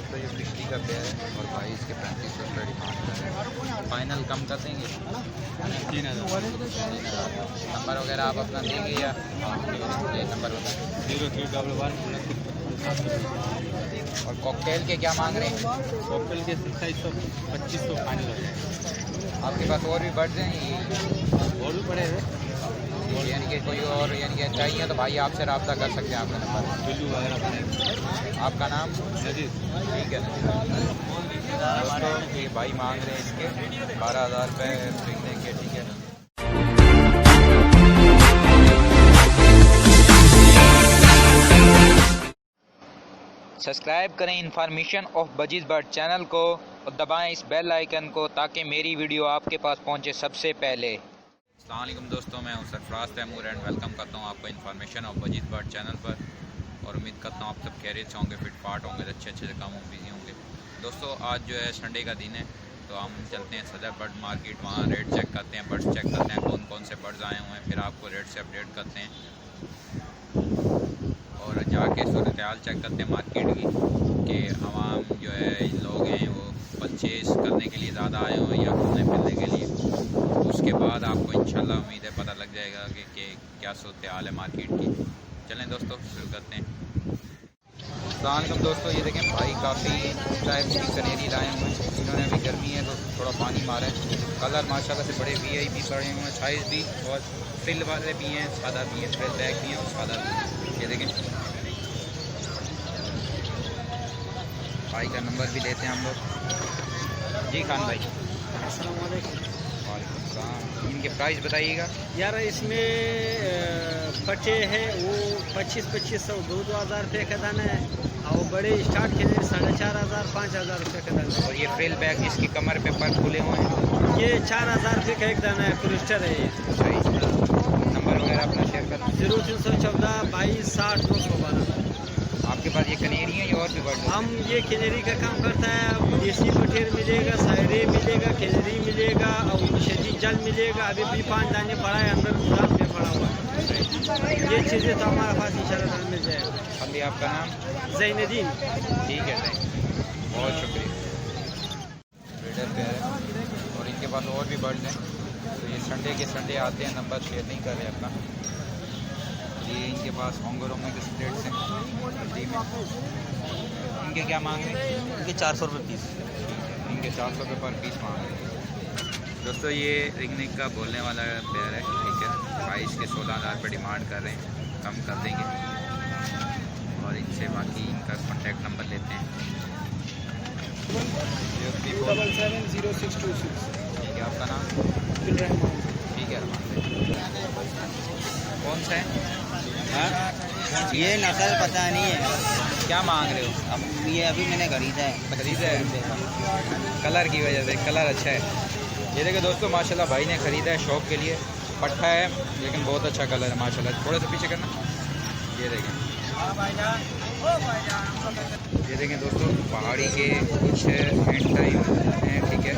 दोस्तों ये बिजली का पेयर है और भाई इसके 3500 रुपये डिमांड कर रहे हैं। फाइनल कम कर देंगे 3000। नंबर वगैरह आप अपना देंगे या ये नंबर बताएं। 0311 और कॉकटेल के क्या मांग रहे हैं? कॉकटेल के 2700 2500 फाइनल हो जाए। आपके पास और भी बर्ड्स हैं और भी पड़े हैं यानी कि कोई और यानी कि चाहिए तो भाई आपसे रब्ता कर सकते हैं। आपका नंबर बिल्लू वगैरह पड़े। आपका नाम? नजीर। ठीक है दोस्तों ये भाई मांग रहे हैं इसके 12,000 रुपये बिकने के। ठीक है सब्सक्राइब करें information of budgies bird channel को और दबाएं इस बेल आइकन को ताकि मेरी वीडियो आपके पास पहुंचे सबसे पहले। अस्सलाम वालेकुम दोस्तों, मैं हूं सरफराज तैमूर एंड वेलकम करता हूं आपको information of budgies bird channel पर। और उम्मीद करता हूं आप सब खैरियत से होंगे, फिट फाट होंगे, अच्छे अच्छे कामों में बिजी होंगे। दोस्तों आज जो है संडे का दिन है तो हम चलते हैं सदर बर्ड मार्केट, वहाँ रेट चेक करते हैं, बर्ड्स चेक करते हैं कौन कौन से बर्ड्स आए हुए हैं, फिर आपको रेट से अपडेट करते हैं और जाके सूरत हाल चेक करते हैं मार्केट की कि आवाम जो है लोग हैं वो परचेज़ करने के लिए ज़्यादा आए हुए हैं या घूमने फिरने के लिए। उसके बाद आपको इंशाल्लाह उम्मीद है पता लग जाएगा कि क्या सूरत हाल है मार्केट की। चलें दोस्तों शुरू करते हैं। अस्सलाम वालेकुम दोस्तों, ये देखें भाई काफ़ी टाइप की कनेरी लाए हुए हैं। इन्होंने अभी गर्मी है तो थोड़ा पानी मारा है। कलर माशाल्लाह से बड़े VIP पड़े हुए हैं, साइज़ भी और फ्रिल वाले भी हैं, सादा भी हैं, फ्रिल बैग भी हैं और सादा भी हैं। ये देखें भाई का नंबर भी लेते हैं हम लोग। जी खान भाई अस्सलाम वालेकुम। वालेकुम सलाम। इनके प्राइस बताइएगा। यार इसमें बच्चे हैं वो 2500 2,000 रुपये का दाना है और बड़े स्टार्ट के लिए 4,500 5,000 रुपये का दाना है। और ये फ्रिल बैग जिसकी कमर पे पर खुले हुए हैं ये 4,000 रुपये का एक दाना है, क्रिस्टर है ये। सही। नंबर वगैरह अपना शेयर करना। 0314 22 60 212। आपके पास ये कनेरी है या और भी बर्ड? हम ये कैनरी का काम करता है। देसी बटेर मिलेगा, सायरे मिलेगा, कैनरी मिलेगा और शदीद जल मिलेगा। अभी भी 5 दाने पड़ा है अंदर गुदाम में पड़ा हुआ है। ये चीज़ें तो हमारे पास इंशाल्लाह मिल जाएगा। अभी आपका नाम? ज़ैनुद्दीन। ठीक है सही, बहुत शुक्रिया। ब्रीडर पेयर है और इनके पास और भी बर्ड्स हैं तो ये संडे के संडे आते हैं, नंबर शेयर नहीं कर रहे अपना। ये इनके पास होंगे के स्प्लेट्स हैं हल्दी में। इनके क्या मांग रहे हैं? इनके 400 रुपये पीस। इनके 400 रुपये पर पीस मांग रहे हैं। दोस्तों ये रिंगनिक का बोलने वाला पेयर है। ठीक है 22 के 16,000 रुपये डिमांड कर रहे हैं, कम कर देंगे। और इनसे बाकी इनका कॉन्टैक्ट नंबर लेते हैं। 770626। ठीक है आपका नाम? ठीक है रहमान भाई। कौन सा है? हाँ ये नस्ल पता नहीं है, क्या मांग रहे हो? अब ये अभी मैंने खरीदा है। खरीदा है कलर की वजह से, कलर अच्छा है। ये देखिए दोस्तों माशाल्लाह भाई ने ख़रीदा है शौक़ के लिए, पट्टा है लेकिन बहुत अच्छा कलर है माशाल्लाह। थोड़ा सा पीछे करना। ये देखें, ये देखें दोस्तों पहाड़ी के कुछ एंड टाइम हैं। ठीक है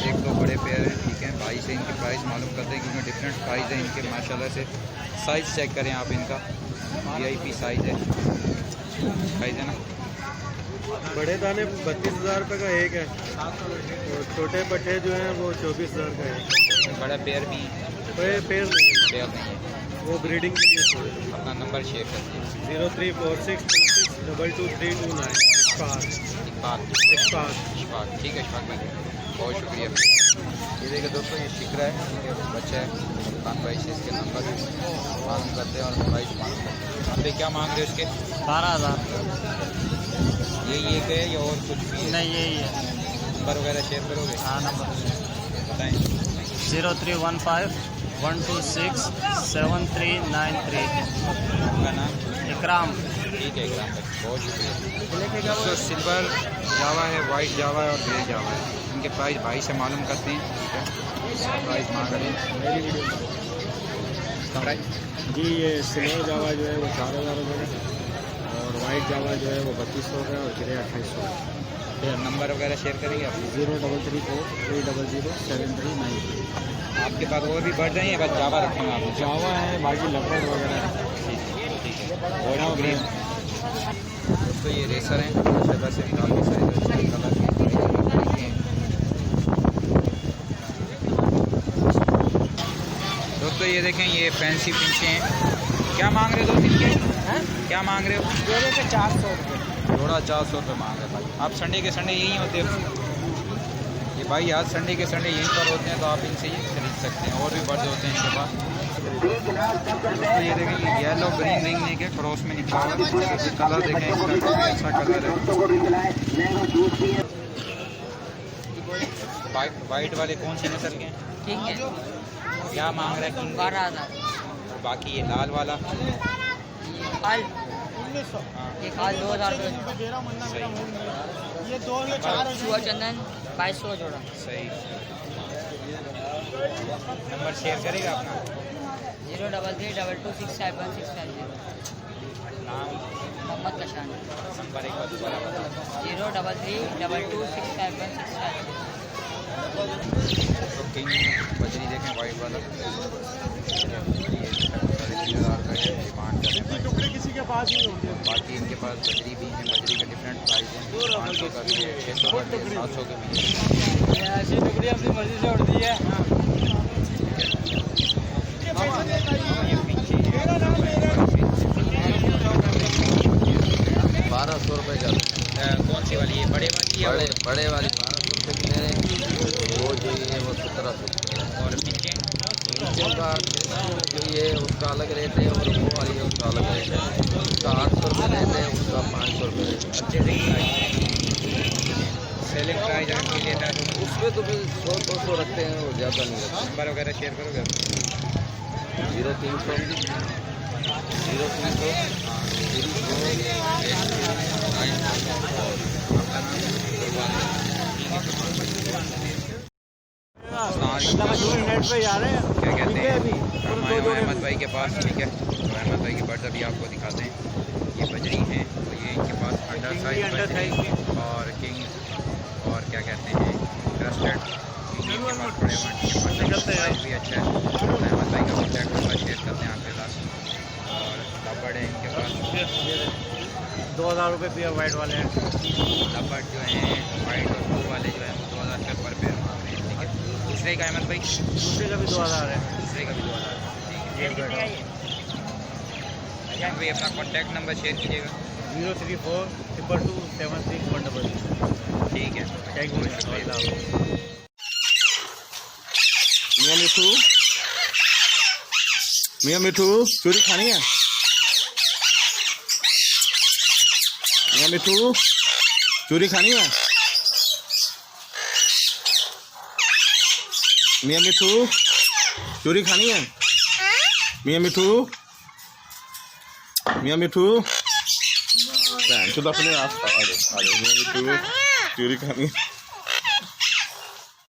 1-2 बड़े पेयर हैं। ठीक है भाई से इनके प्राइस मालूम करते हैं क्योंकि डिफरेंट प्राइस है इनके माशाल्लाह से। साइज़ चेक करें आप, इनका VIP साइज़ है, साइज़ है ना। बड़े दाने 32,000 रुपये का एक है और छोटे पट्टे जो हैं वो 24,000 का है। बड़ा पेयर भी बड़े पेड़ नहीं है, पेयर नहीं है। वो ब्रीडिंग के लिए छोड़े। अपना नंबर शेयर कर दीजिए। 0346262229। इश्फाक। ठीक है इशफाक भाई, बहुत शुक्रिया। ये देखिए दोस्तों ये शिकरा है, ठीक है बच्चा है। खान भाई से इसके नंबर मालूम करते हैं और प्राइस मालूम करते हैं। आप क्या मांग रहे हो इसके? 12,000। यही एक है या और कुछ भी है? नहीं यही है। नंबर वगैरह शेयर करोगे? हाँ नंबर बताएँ। 0315126739 आपका नाम? इकराम। ठीक है इकराम भाई, बहुत शुक्रिया। दोस्तों सिल्वर जावा है, वाइट जावा है और ग्रे जावा है। इनके प्राइस भाई से मालूम करते हैं। ठीक है प्राइस मांग रहे हैं जी। ये सिल्वर जावा जो है वो 4,000 रुपये है और वाइट जावा जो है वो 3200 का है और ग्रे 2800 का। फिर नंबर वगैरह शेयर करेंगे आप? 0334300739। आपके पास और भी बढ़ रहे हैं, बस जावा रखेंगे आप? जावा है, बाकी लपड़ वगैरह है। ठीक है बहुत शुक्रिया। दोस्तों ये रेसर हैं माशाल्लाह से, काफ़ी सारे ये देखें ये फैंसी पिंचे हैं। क्या मांग रहे हो 2 दिन के? क्या मांग रहे हो? जोड़े के 400 रुपये। जोड़ा 400 रुपये मांग रहे भाई। आप संडे के संडे यहीं होते हो? ये भाई आज संडे के संडे यहीं पर होते हैं, तो आप इनसे ये खरीद सकते हैं। और भी बर्ड होते हैं इनके पास। तो ये देखें ये येलो ग्रीन रिंग नेक है, क्रॉस में निकला हुआ है। कलर देखें इसका अच्छा कलर है। वाइट वाले कौन से नस्ल के हैं? ठीक है, क्या मांग रहा है किंग? 12,000। बाकी ये लाल वाला खाल हाँ, ये खाल 2,000 रुपये। सही सुअर चंदन 2200 जोड़ा। सही। नंबर शेयर करेगा अपना? 03322651650। नाम मोहम्मद कशान। नंबर एक बार दोबारा बता। 03322651650। तो किंग बजरी देखें वाइट वाला, ये 3,000 का है, डिमांड कर रहे हैं भाई। किसी के पास नहीं होंगे। बाकी इनके पास बजरी भी है, बजरी का डिफरेंट प्राइस है। 500 का भी है, 600 का भी है, 700 का भी है। ऐसी टुकड़ी अपनी मर्जी से उड़ती है। ये पीछे 1200 रुपये का। कौन सी वाली है? बड़े वाली है? बड़े वाली 1200 रुपये की ले रहे हैं। वो जो ये वो 1700। और पीछे नीचे का जो ये उसका अलग रेट है, और वो वाली है उसका अलग रेट है। उसका 800 रुपये रेट है, उसका 500 रुपये रेट है। अच्छे से सेलिंग प्राइस अगर कोई लेता है तो उसमें तो फिर 100-200 रखते हैं, वो ज़्यादा नहीं रखते। नंबर वगैरह शेयर करोगे? 0300 नेट पे आ रहे हैं। क्या कहते हैं अभी हम आए हुए अहमद भाई के पास, ठीक है। तो अहमद भाई के बर्ड्स अभी आपको दिखाते हैं। ये बजरी हैं, तो ये इनके पास अंडर साइज बजरी और किंग और क्या कहते हैं क्रस्टेड इनके पास पड़े हुए हैं। प्राइस भी अच्छा है। अहमद भाई का कॉन्टैक्ट नंबर शेयर करते हैं आपके साथ। और लबर्ड है इनके पास, 2000 रुपये पियर वाइट वाले हैं। लबर्ड जो हैं वाइट और ब्लू वाले जो है 2000 रुपये पर पेयर मांग रहे हैं, ठीक है। दूसरे का अहमद भाई? दूसरे का भी 2000 है। दूसरे का भी 2000, ठीक है। भाई अपना कॉन्टैक्ट नंबर शेयर कीजिएगा। 03422276100। ठीक है, थैंक यू, शुक्रिया। मियाँ मिठू चूरी खानी है? मियाँ मिठू चूरी खानी है? मियाँ मिठू चूरी खानी है? मियाँ मिठू, मियाँ मिठू अपने आप आ जाओ मियाँ मिठू चूरी खानी है।